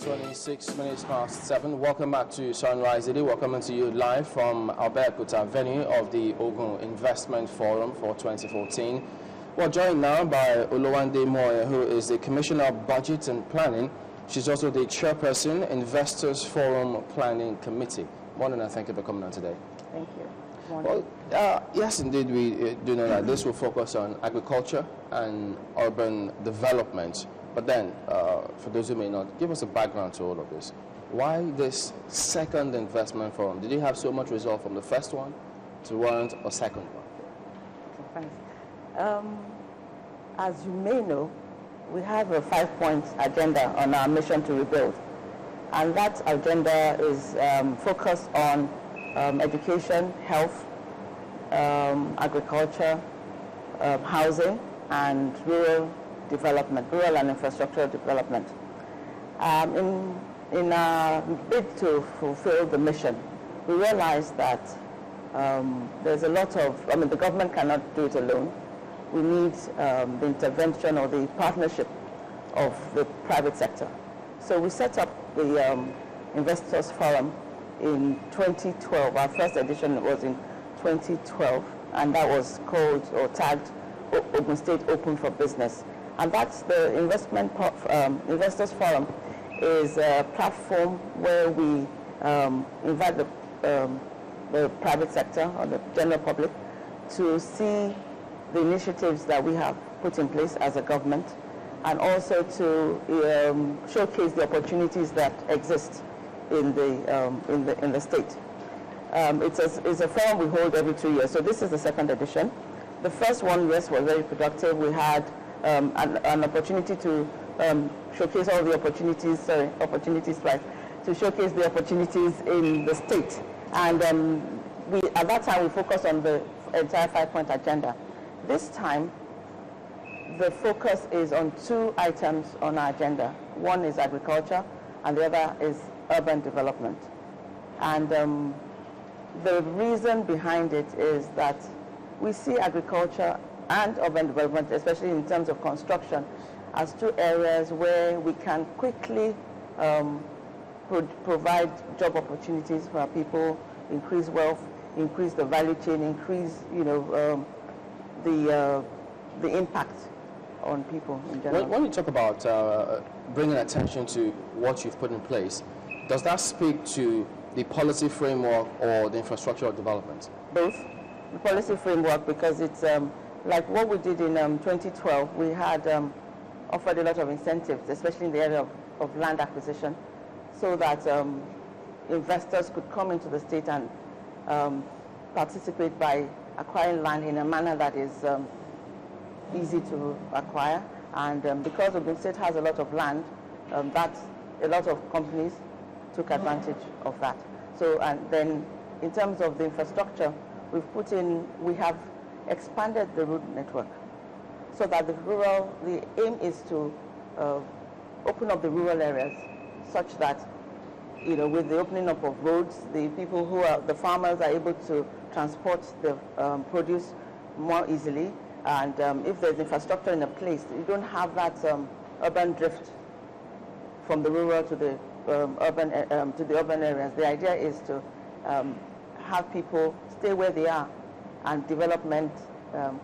26 minutes past 7. Welcome back to Sunrise City. We're coming to you live from Abeokuta venue of the Ogun Investment Forum for 2014. We're joined now by Oluwande Muoyo, who is the Commissioner of Budget and Planning. She's also the Chairperson, Investors Forum Planning Committee. Morning, and thank you for coming on today. Thank you. Well, yes, indeed, we do know that this will focus on agriculture and urban development. But then, for those who may not, give us a background to all of this. Why this second investment forum? Did you have so much resolve from the first one to warrant a second one? Okay, thanks. As you may know, we have a 5-point agenda on our mission to rebuild. And that agenda is focused on education, health, agriculture, housing, and rural development, rural and infrastructural development. In our bid to fulfill the mission, we realized that there's a lot of, the government cannot do it alone. We need the intervention or the partnership of the private sector. So we set up the Investors Forum in 2012. Our first edition was in 2012, and that was called or tagged Ogun State Open for Business. And that's the Investors Forum is a platform where we invite the private sector or the general public to see the initiatives that we have put in place as a government, and also to showcase the opportunities that exist in the state. It's a forum we hold every 2 years. So this is the second edition. The first one, yes, was very productive. We had an opportunity to showcase all the opportunities, to showcase the opportunities in the state. And at that time, we focused on the entire 5-point agenda. This time, the focus is on 2 items on our agenda. One is agriculture, and the other is urban development. And the reason behind it is that we see agriculture and urban development, especially in terms of construction, as 2 areas where we can quickly provide job opportunities for our people, increase wealth, increase the value chain, increase, the impact on people in general. When you talk about bringing attention to what you've put in place, does that speak to the policy framework or the infrastructural development? Both. The policy framework, because it's like what we did in 2012, we had offered a lot of incentives, especially in the area of land acquisition, so that investors could come into the state and participate by acquiring land in a manner that is easy to acquire. And because Ogun State has a lot of land, a lot of companies took advantage of that. So, and then in terms of the infrastructure, we have expanded the road network so that the aim is to open up the rural areas such that, with the opening up of roads, the people the farmers are able to transport the produce more easily. And if there's infrastructure in a place, you don't have that urban drift from the rural to the urban areas. The idea is to have people stay where they are, and development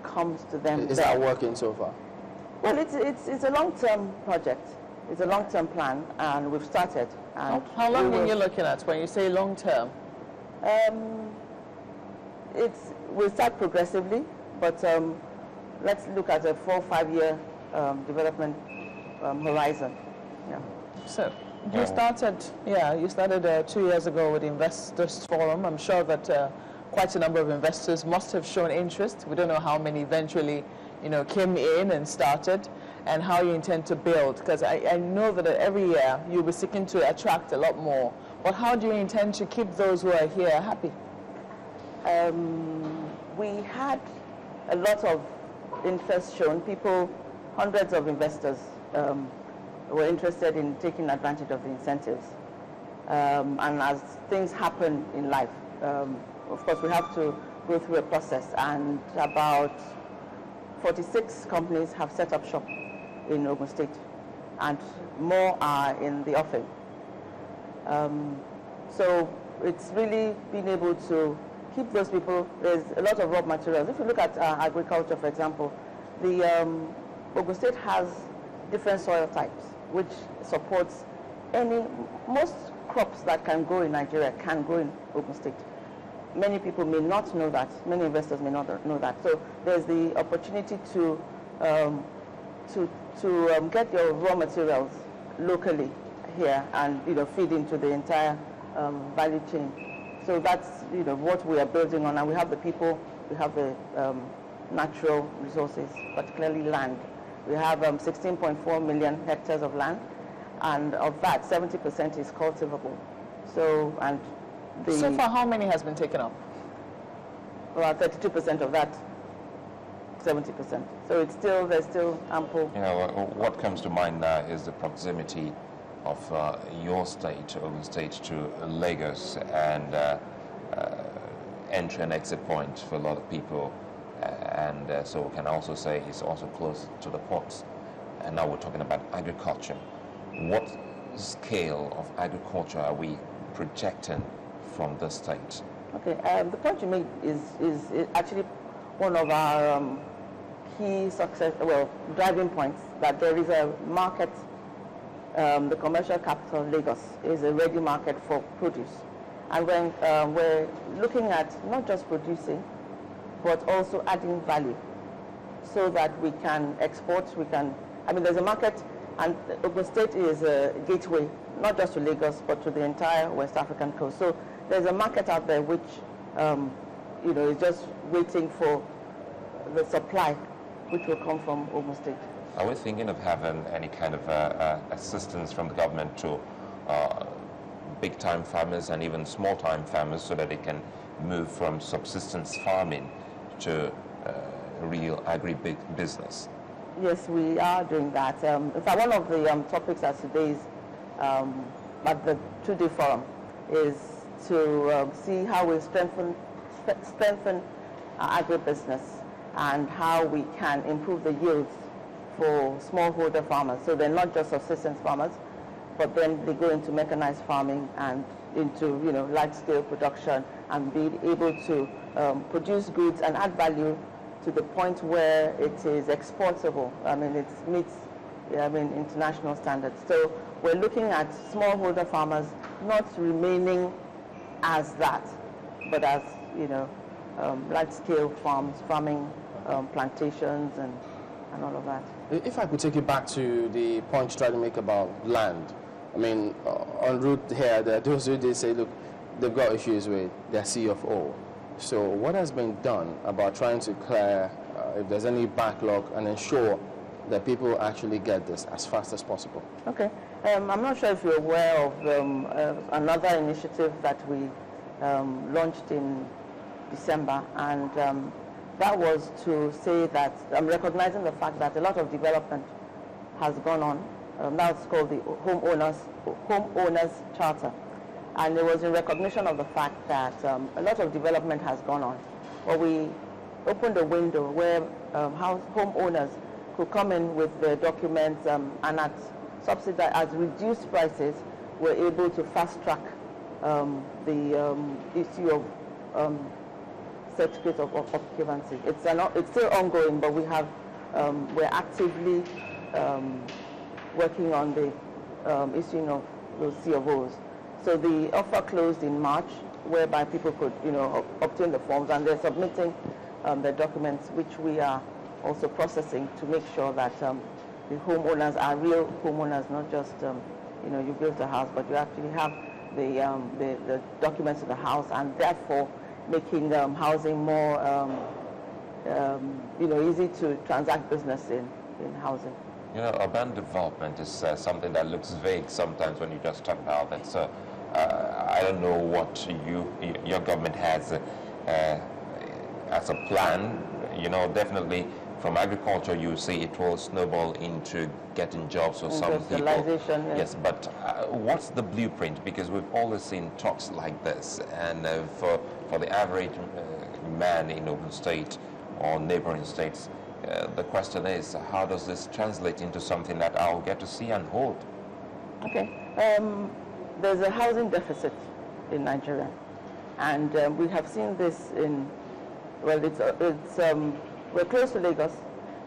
comes to them. Is that working so far? Well, it's a long-term project. It's a long-term plan, and we've started. And how long are you looking at when you say long-term? We'll start progressively, but let's look at a 4- or 5-year development horizon. Yeah. So you started 2 years ago with the Investors Forum. I'm sure that quite a number of investors must have shown interest. We don't know how many eventually, came in and started, and how you intend to build. Because I know that every year you'll be seeking to attract a lot more. But how do you intend to keep those who are here happy? We had a lot of interest shown. Hundreds of investors were interested in taking advantage of the incentives. And as things happen in life, of course, we have to go through a process, and about 46 companies have set up shop in Ogun State, and more are in the offing. So it's really being able to keep those people. There's a lot of raw materials. If you look at agriculture, for example, the Ogun State has different soil types, which supports most crops that can grow in Nigeria can grow in Ogun State. Many people may not know that. Many investors may not know that. So there's the opportunity to get your raw materials locally here and feed into the entire value chain. So that's what we are building on, and we have the people, we have the natural resources, particularly land. We have 16.4 million hectares of land, and of that, 70% is cultivable. So so far, how many has been taken up? Well, 32% of that, 70%. So there's still ample. What comes to mind now is the proximity of your state, Ogun State, to Lagos, and entry and exit point for a lot of people. So we can also say it's also close to the ports. And now we're talking about agriculture. What scale of agriculture are we projecting from the state? Okay, the point you made is actually one of our key driving points, that there is a market. The commercial capital, Lagos, is a ready market for produce. And when we're looking at not just producing, but also adding value so that we can export, there's a market, and Ogun State is a gateway, not just to Lagos, but to the entire West African coast. So there's a market out there which, is just waiting for the supply, which will come from Ogun State. Are we thinking of having any kind of assistance from the government to big-time farmers and even small-time farmers so that they can move from subsistence farming to real agri-business? Yes, we are doing that. In fact, one of the topics at today's, at the 2-day forum, is to see how we strengthen agribusiness and how we can improve the yields for smallholder farmers. So they're not just subsistence farmers, but then they go into mechanized farming and into large-scale production and be able to produce goods and add value to the point where it is exportable. It meets international standards. So we're looking at smallholder farmers not remaining as that, but as large-scale farming, plantations and all of that. If I could take you back to the point you tried to make about land. En route here, there are those who say, look, they've got issues with their CFO. So what has been done about trying to clear, if there's any backlog, and ensure that people actually get this as fast as possible? Okay. I'm not sure if you're aware of another initiative that we launched in December, and that was to say that I'm recognizing the fact that a lot of development has gone on. That's called the homeowners charter, and it was in recognition of the fact that a lot of development has gone on. Well, we opened a window where homeowners could come in with their documents and at reduced prices, we're able to fast track the issue of certificate of occupancy. It's still ongoing, but we're actively working on the issuing of those COOs. So the offer closed in March, whereby people could obtain the forms, and they're submitting the documents, which we are also processing to make sure that the homeowners are real homeowners, not just you built a house, but you actually have the documents of the house, and therefore making housing more easy to transact business in housing. Urban development is something that looks vague sometimes when you just talk about it. So I don't know what your government has as a plan. Definitely from agriculture, you see it will snowball into getting jobs for some people. Yes, but what's the blueprint? Because we've always seen talks like this, and for the average man in Ogun State or neighboring states, the question is, how does this translate into something that I'll get to see and hold? Okay. there's a housing deficit in Nigeria, and we have seen this in, well, we're close to Lagos.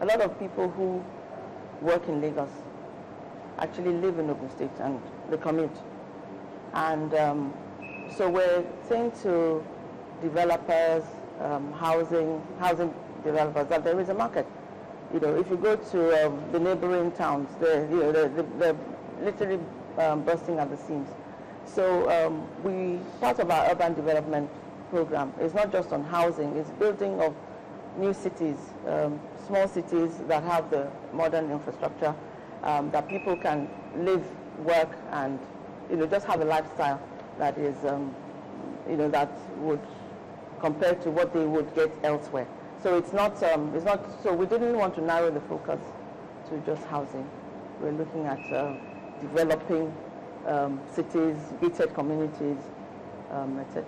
A lot of people who work in Lagos actually live in Ogun State and they commute. And so we're saying to developers, housing developers, that there is a market. You know, if you go to the neighboring towns, they're literally bursting at the seams. So part of our urban development program is not just on housing, it's building of new cities, small cities that have the modern infrastructure, that people can live, work, and just have a lifestyle that is, that would compare to what they would get elsewhere. So it's not. So we didn't want to narrow the focus to just housing. We're looking at developing cities, gated communities, etc.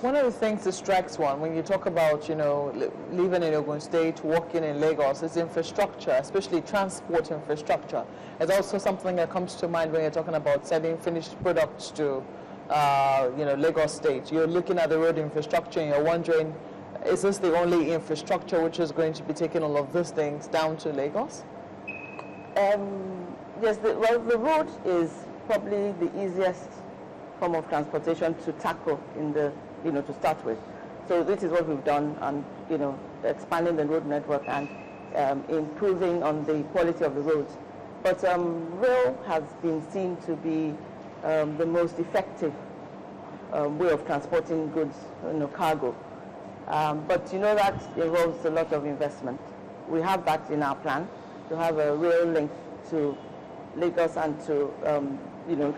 One of the things that strikes one when you talk about, living in Ogun State, working in Lagos, is infrastructure, especially transport infrastructure. It's also something that comes to mind when you're talking about selling finished products to, Lagos State. You're looking at the road infrastructure and you're wondering, is this the only infrastructure which is going to be taking all of these things down to Lagos? Yes, the road is probably the easiest form of transportation to tackle in the to start with. So this is what we've done, and expanding the road network and improving on the quality of the roads. But rail has been seen to be the most effective way of transporting goods, cargo. But that involves a lot of investment. We have that in our plan to have a rail link to Lagos and to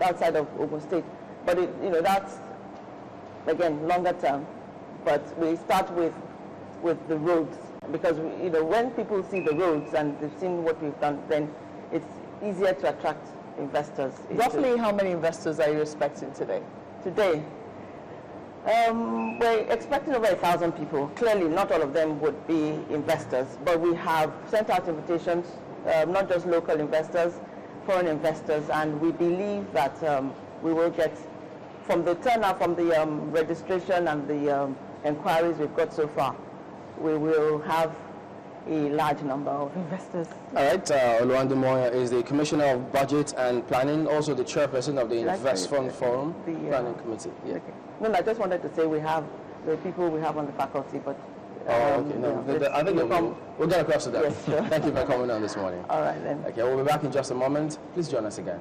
outside of Ogun State. But that's, again, longer term, but we start with the roads, because when people see the roads and they've seen what we've done, then it's easier to attract investors. Roughly how many investors are you expecting today? Today, we're expecting over 1,000 people. Clearly, not all of them would be investors, but we have sent out invitations, not just local investors, foreign investors, and we believe that we will get, from the turnout, from the registration and the inquiries we've got so far, we will have a large number of investors. All right, Oluwande Muoyo is the Commissioner of Budget and Planning, also the Chairperson of the Invest Fund Forum Planning Committee. Yeah. Okay. No, I just wanted to say we have the people we have on the faculty, but okay. No, I think we'll get across to that. Yes, sure. Thank you for coming on this morning. All right, then. Okay, we'll be back in just a moment. Please join us again.